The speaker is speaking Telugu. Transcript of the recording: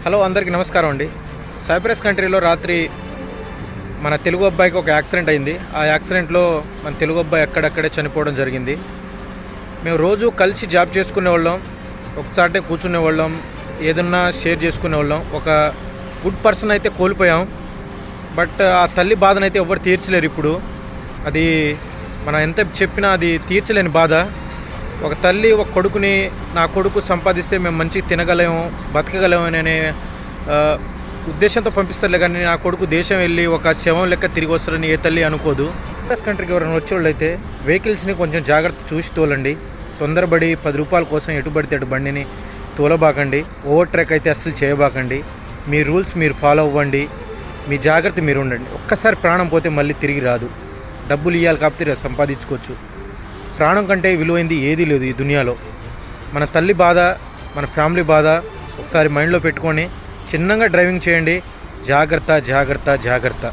హలో అందరికీ నమస్కారం అండి. సైప్రస్ కంట్రీలో రాత్రి మన తెలుగు అబ్బాయికి ఒక యాక్సిడెంట్ అయింది. ఆ యాక్సిడెంట్లో మన తెలుగు అబ్బాయి అక్కడక్కడే చనిపోవడం జరిగింది. మేము రోజు కలిసి జాబ్ చేసుకునేవాళ్ళం, ఒకసారి కూర్చునేవాళ్ళం, ఏదన్నా షేర్ చేసుకునేవాళ్ళం. ఒక గుడ్ పర్సన్ అయితే కోల్పోయాం. బట్ ఆ తల్లి బాధనైతే ఎవరు తీర్చలేరు. ఇప్పుడు అది మనం ఎంత చెప్పినా అది తీర్చలేని బాధ. ఒక తల్లి ఒక కొడుకుని, నా కొడుకు సంపాదిస్తే మేము మంచిగా తినగలేము, బతకగలేము అనే ఉద్దేశంతో పంపిస్తారులే, కానీ నా కొడుకు దేశం వెళ్ళి ఒక శవం లెక్క తిరిగి వస్తారని ఏ తల్లి అనుకోదు. యుఎస్ కంట్రీకి ఎవరైనా వచ్చేవాళ్ళు అయితే వెహికల్స్ని కొంచెం జాగ్రత్త చూసి తోలండి. తొందరపడి 10 రూపాయల కోసం ఎటు పడితే అటు బండిని తోలబాకండి. ఓవర్ ట్రాక్ అయితే అస్సలు చేయబాకండి. మీ రూల్స్ మీరు ఫాలో అవ్వండి. మీ జాగ్రత్త మీరు ఉండండి. ఒక్కసారి ప్రాణం పోతే మళ్ళీ తిరిగి రాదు. డబ్బులు ఇవ్వాలి కాబట్టి సంపాదించుకోవచ్చు. ప్రాణం కంటే విలువైంది ఏదీ లేదు ఈ దునియాలో. మన తల్లి బాధ, మన ఫ్యామిలీ బాధ ఒకసారి మైండ్లో పెట్టుకొని చిన్నగా డ్రైవింగ్ చేయండి. జాగ్రత్త జాగ్రత్త జాగ్రత్త.